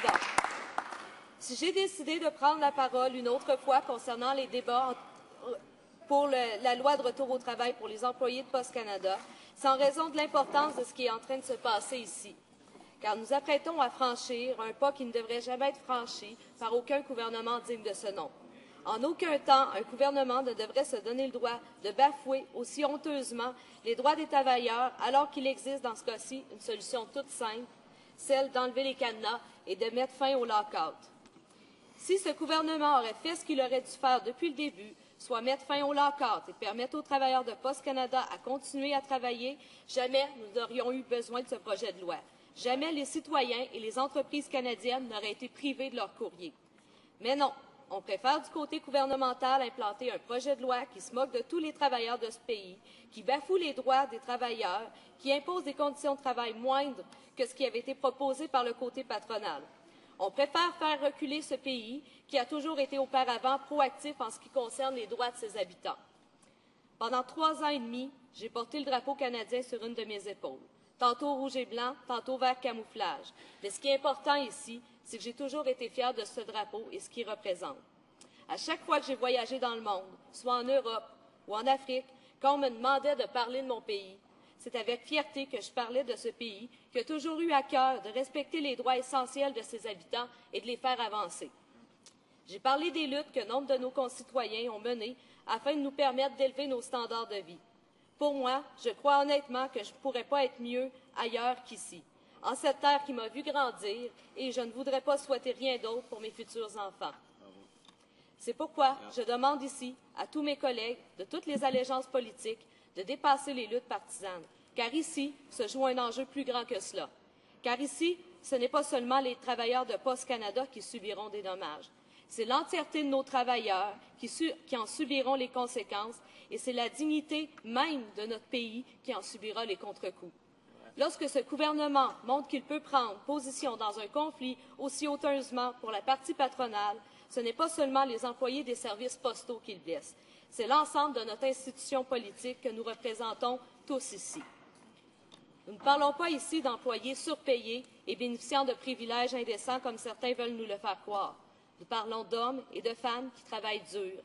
Président. Si j'ai décidé de prendre la parole une autre fois concernant les débats pour la loi de retour au travail pour les employés de Poste Canada, c'est en raison de l'importance de ce qui est en train de se passer ici. Car nous apprêtons à franchir un pas qui ne devrait jamais être franchi par aucun gouvernement digne de ce nom. En aucun temps, un gouvernement ne devrait se donner le droit de bafouer aussi honteusement les droits des travailleurs, alors qu'il existe dans ce cas-ci une solution toute simple, celle d'enlever les cadenas et de mettre fin au lock-out. Si ce gouvernement aurait fait ce qu'il aurait dû faire depuis le début, soit mettre fin au lock-out et permettre aux travailleurs de Poste Canada à continuer à travailler, jamais nous n'aurions eu besoin de ce projet de loi. Jamais les citoyens et les entreprises canadiennes n'auraient été privés de leur courrier. Mais non, on préfère du côté gouvernemental implanter un projet de loi qui se moque de tous les travailleurs de ce pays, qui bafoue les droits des travailleurs, qui impose des conditions de travail moindres que ce qui avait été proposé par le côté patronal. On préfère faire reculer ce pays qui a toujours été auparavant proactif en ce qui concerne les droits de ses habitants. Pendant 3 ans et demi, j'ai porté le drapeau canadien sur une de mes épaules. Tantôt rouge et blanc, tantôt vert camouflage. Mais ce qui est important ici, c'est que j'ai toujours été fière de ce drapeau et ce qu'il représente. À chaque fois que j'ai voyagé dans le monde, soit en Europe ou en Afrique, quand on me demandait de parler de mon pays, c'est avec fierté que je parlais de ce pays qui a toujours eu à cœur de respecter les droits essentiels de ses habitants et de les faire avancer. J'ai parlé des luttes que nombre de nos concitoyens ont menées afin de nous permettre d'élever nos standards de vie. Pour moi, je crois honnêtement que je ne pourrais pas être mieux ailleurs qu'ici, en cette terre qui m'a vu grandir, et je ne voudrais pas souhaiter rien d'autre pour mes futurs enfants. C'est pourquoi je demande ici à tous mes collègues de toutes les allégeances politiques de dépasser les luttes partisanes, car ici se joue un enjeu plus grand que cela. Car ici, ce n'est pas seulement les travailleurs de Poste Canada qui subiront des dommages. C'est l'entièreté de nos travailleurs qui en subiront les conséquences, et c'est la dignité même de notre pays qui en subira les contre-coups. Lorsque ce gouvernement montre qu'il peut prendre position dans un conflit aussi honteusement pour la partie patronale, ce n'est pas seulement les employés des services postaux qu'il blesse, c'est l'ensemble de notre institution politique que nous représentons tous ici. Nous ne parlons pas ici d'employés surpayés et bénéficiant de privilèges indécents comme certains veulent nous le faire croire. Nous parlons d'hommes et de femmes qui travaillent dur,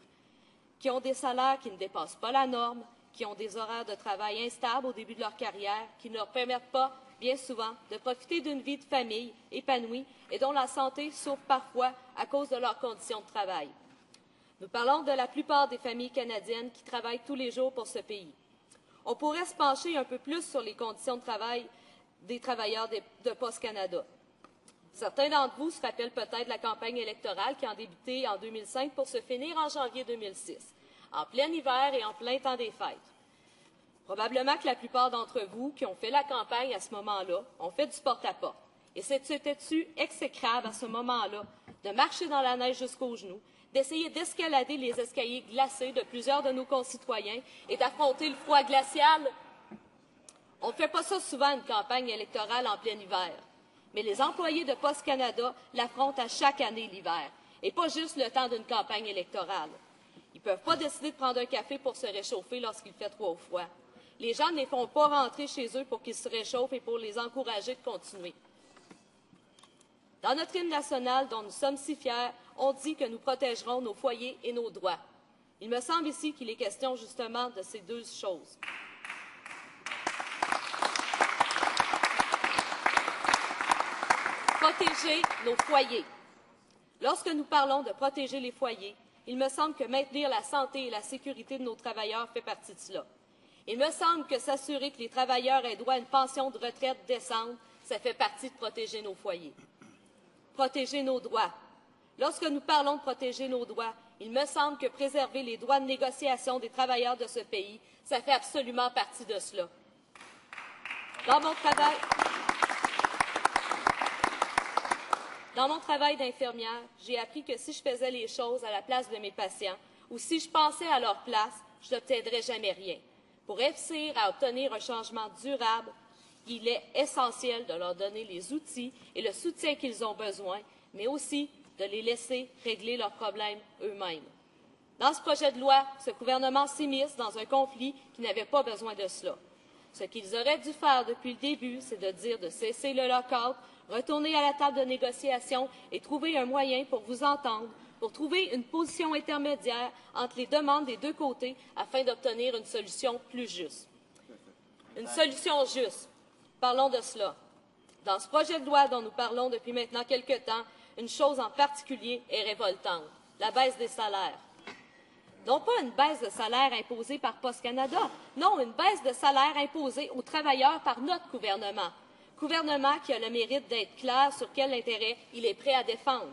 qui ont des salaires qui ne dépassent pas la norme, qui ont des horaires de travail instables au début de leur carrière, qui ne leur permettent pas, bien souvent, de profiter d'une vie de famille épanouie et dont la santé souffre parfois à cause de leurs conditions de travail. Nous parlons de la plupart des familles canadiennes qui travaillent tous les jours pour ce pays. On pourrait se pencher un peu plus sur les conditions de travail des travailleurs de Poste Canada. Certains d'entre vous se rappellent peut-être la campagne électorale qui a débuté en 2005 pour se finir en janvier 2006, en plein hiver et en plein temps des fêtes. Probablement que la plupart d'entre vous qui ont fait la campagne à ce moment-là ont fait du porte-à-porte. Et c'était-tu exécrable à ce moment-là de marcher dans la neige jusqu'aux genoux, d'essayer d'escalader les escaliers glacés de plusieurs de nos concitoyens et d'affronter le froid glacial? On ne fait pas ça souvent une campagne électorale en plein hiver. Mais les employés de Poste Canada l'affrontent à chaque année l'hiver, et pas juste le temps d'une campagne électorale. Ils ne peuvent pas décider de prendre un café pour se réchauffer lorsqu'il fait trop froid. Les gens ne les font pas rentrer chez eux pour qu'ils se réchauffent et pour les encourager de continuer. Dans notre hymne national, dont nous sommes si fiers, on dit que nous protégerons nos foyers et nos droits. Il me semble ici qu'il est question justement de ces deux choses. Protéger nos foyers. Lorsque nous parlons de protéger les foyers, il me semble que maintenir la santé et la sécurité de nos travailleurs fait partie de cela. Il me semble que s'assurer que les travailleurs aient droit à une pension de retraite décente, ça fait partie de protéger nos foyers. Protéger nos droits. Lorsque nous parlons de protéger nos droits, il me semble que préserver les droits de négociation des travailleurs de ce pays, ça fait absolument partie de cela. Dans mon travail d'infirmière, j'ai appris que si je faisais les choses à la place de mes patients ou si je pensais à leur place, je n'obtiendrais jamais rien. Pour réussir à obtenir un changement durable, il est essentiel de leur donner les outils et le soutien qu'ils ont besoin, mais aussi de les laisser régler leurs problèmes eux-mêmes. Dans ce projet de loi, ce gouvernement s'immisce dans un conflit qui n'avait pas besoin de cela. Ce qu'ils auraient dû faire depuis le début, c'est de dire de cesser le lock-out, retourner à la table de négociation et trouver un moyen pour vous entendre, pour trouver une position intermédiaire entre les demandes des deux côtés afin d'obtenir une solution plus juste. Une solution juste. Parlons de cela. Dans ce projet de loi dont nous parlons depuis maintenant quelque temps, une chose en particulier est révoltante, la baisse des salaires. Non pas une baisse de salaire imposée par Post Canada, non, une baisse de salaire imposée aux travailleurs par notre gouvernement. Gouvernement qui a le mérite d'être clair sur quel intérêt il est prêt à défendre.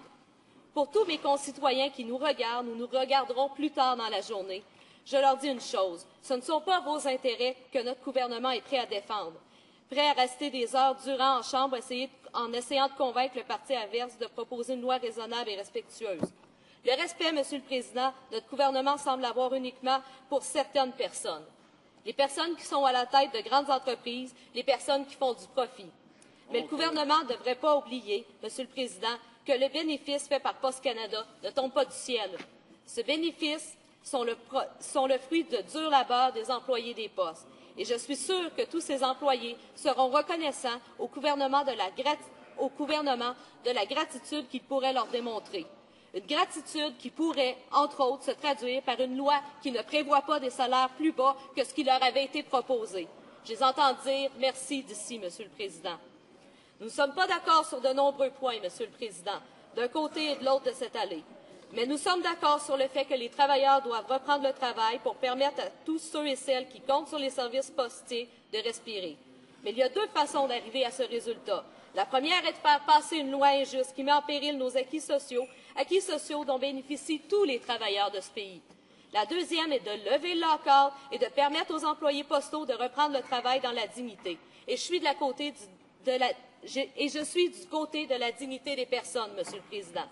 Pour tous mes concitoyens qui nous regardent ou nous regarderont plus tard dans la journée, je leur dis une chose, ce ne sont pas vos intérêts que notre gouvernement est prêt à défendre. Prêt à rester des heures durant en chambre en essayant de convaincre le parti adverse de proposer une loi raisonnable et respectueuse. Le respect, Monsieur le Président, notre gouvernement semble l'avoir uniquement pour certaines personnes. Les personnes qui sont à la tête de grandes entreprises, les personnes qui font du profit. Mais le gouvernement ne devrait pas oublier, Monsieur le Président, que le bénéfice fait par Post Canada ne tombe pas du ciel. Ce bénéfice sont le fruit de dur labeur des employés des postes. Et je suis sûre que tous ces employés seront reconnaissants au gouvernement de la gratitude qu'il pourrait leur démontrer. Une gratitude qui pourrait, entre autres, se traduire par une loi qui ne prévoit pas des salaires plus bas que ce qui leur avait été proposé. Je les entends dire merci d'ici, Monsieur le Président. Nous ne sommes pas d'accord sur de nombreux points, Monsieur le Président, d'un côté et de l'autre de cette allée. Mais nous sommes d'accord sur le fait que les travailleurs doivent reprendre le travail pour permettre à tous ceux et celles qui comptent sur les services postiers de respirer. Mais il y a deux façons d'arriver à ce résultat. La première est de faire passer une loi injuste qui met en péril nos acquis sociaux dont bénéficient tous les travailleurs de ce pays. La deuxième est de lever le lock-out et de permettre aux employés postaux de reprendre le travail dans la dignité. Et je suis du côté de la dignité des personnes, Monsieur le Président.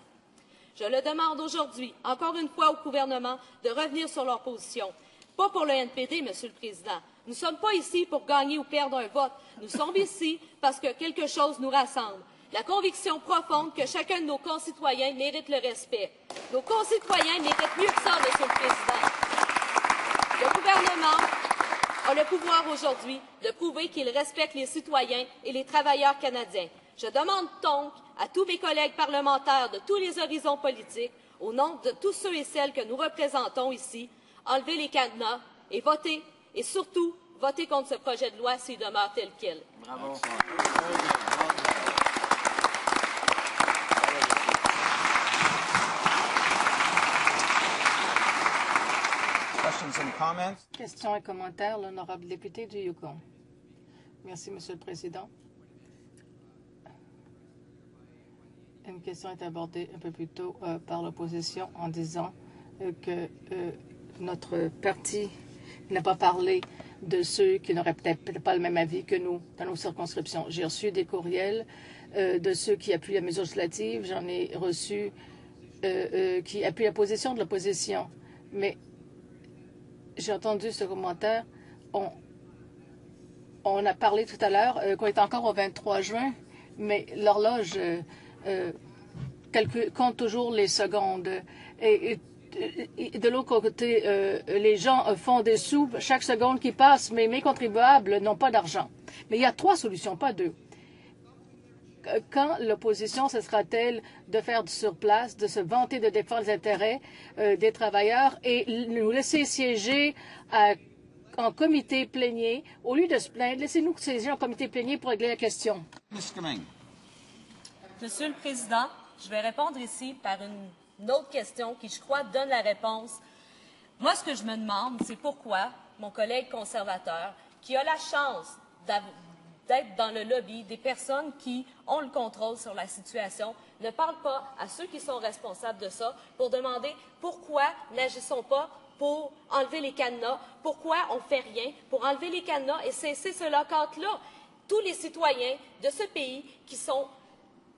Je le demande aujourd'hui, encore une fois au gouvernement, de revenir sur leur position. Pas pour le NPD, Monsieur le Président. Nous ne sommes pas ici pour gagner ou perdre un vote. Nous sommes ici parce que quelque chose nous rassemble. La conviction profonde que chacun de nos concitoyens mérite le respect. Nos concitoyens méritent mieux que ça, Monsieur le Président. Le gouvernement a le pouvoir aujourd'hui de prouver qu'il respecte les citoyens et les travailleurs canadiens. Je demande donc à tous mes collègues parlementaires de tous les horizons politiques, au nom de tous ceux et celles que nous représentons ici, enlever les cadenas et voter, et surtout voter contre ce projet de loi s'il demeure tel quel. Bravo. Questions et commentaires, l'honorable député du Yukon. Merci, Monsieur le Président. Une question est abordée un peu plus tôt par l'opposition en disant que notre parti n'a pas parlé de ceux qui n'auraient peut-être pas le même avis que nous dans nos circonscriptions. J'ai reçu des courriels de ceux qui appuient la mesure législative. J'en ai reçu qui appuient la position de l'opposition. Mais j'ai entendu ce commentaire. On a parlé tout à l'heure qu'on est encore au 23 juin, mais l'horloge compte toujours les secondes. Et de l'autre côté, les gens font des sous chaque seconde qui passe, mais mes contribuables n'ont pas d'argent. Mais il y a trois solutions, pas deux. Quand l'opposition cessera-t-elle de faire du surplace, de se vanter de défendre les intérêts des travailleurs et nous laisser siéger en comité plénier, au lieu de se plaindre, laissez-nous siéger en comité plénier pour régler la question. Monsieur le Président, je vais répondre ici par une autre question qui, je crois, donne la réponse. Moi, ce que je me demande, c'est pourquoi mon collègue conservateur, qui a la chance d'être dans le lobby des personnes qui ont le contrôle sur la situation, ne parle pas à ceux qui sont responsables de ça pour demander pourquoi n'agissons pas pour enlever les cadenas, pourquoi on ne fait rien pour enlever les cadenas et cesser ce lock-out-là. Tous les citoyens de ce pays qui sont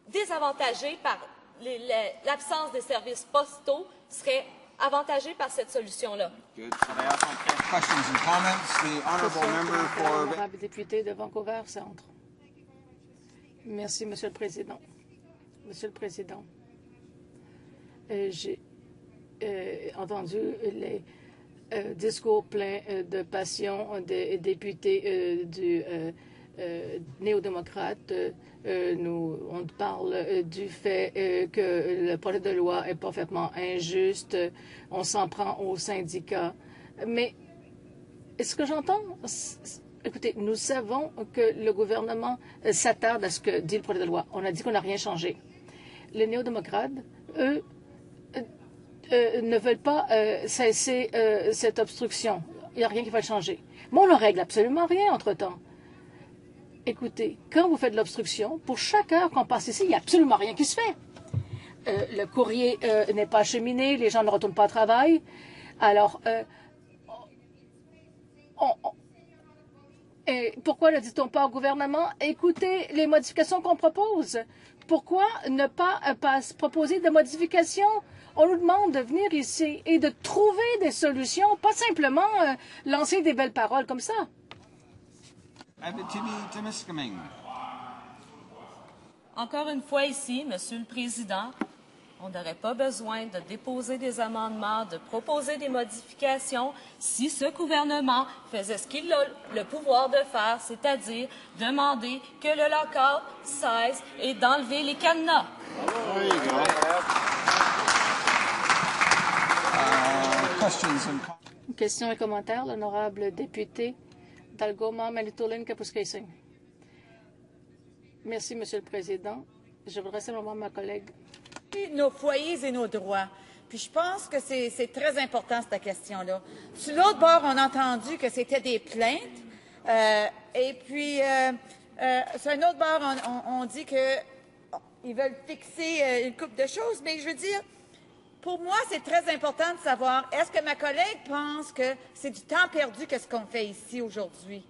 désavantagés par l'absence des services postaux seraient avantagés par cette solution-là. L'honorable député de Vancouver Centre. Merci, Monsieur le Président. Monsieur le Président, j'ai entendu discours plein de passion des députés du néo-démocrate. On parle du fait que le projet de loi est parfaitement injuste. On s'en prend aux syndicats. Mais ce que j'entends, écoutez, nous savons que le gouvernement s'attarde à ce que dit le projet de loi. On a dit qu'on n'a rien changé. Les néo-démocrates, eux, ne veulent pas cesser cette obstruction. Il n'y a rien qui va le changer. Mais on ne règle absolument rien entre-temps. Écoutez, quand vous faites de l'obstruction, pour chaque heure qu'on passe ici, il n'y a absolument rien qui se fait. Le courrier n'est pas acheminé, les gens ne retournent pas au travail. Alors, et pourquoi ne dit-on pas au gouvernement, écoutez les modifications qu'on propose? Pourquoi ne pas proposer de modifications? On nous demande de venir ici et de trouver des solutions, pas simplement lancer des belles paroles comme ça. Encore une fois ici, Monsieur le Président, on n'aurait pas besoin de déposer des amendements, de proposer des modifications si ce gouvernement faisait ce qu'il a le pouvoir de faire, c'est-à-dire demander que le lock-out cesse et d'enlever les cadenas. Questions et commentaires, l'honorable député d'Algoma, Manitoulin, Kapuskasing. Merci, Monsieur le Président. Je voudrais simplement ma collègue. Nos foyers et nos droits. Puis je pense que c'est très important, cette question-là. Sur l'autre bord, on a entendu que c'était des plaintes. Et puis, sur un autre bord, on dit qu'ils veulent fixer une couple de choses. Mais je veux dire, pour moi, c'est très important de savoir, est-ce que ma collègue pense que c'est du temps perdu que ce qu'on fait ici aujourd'hui?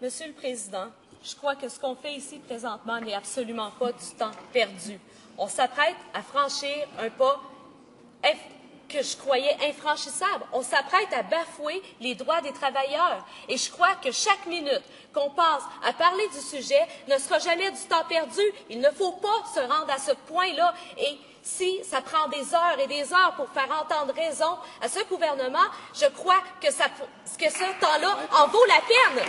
Monsieur le Président, je crois que ce qu'on fait ici présentement n'est absolument pas du temps perdu. On s'apprête à franchir un pas que je croyais infranchissable. On s'apprête à bafouer les droits des travailleurs. Et je crois que chaque minute qu'on passe à parler du sujet ne sera jamais du temps perdu. Il ne faut pas se rendre à ce point-là. Et si ça prend des heures et des heures pour faire entendre raison à ce gouvernement, je crois que ce temps-là en vaut la peine.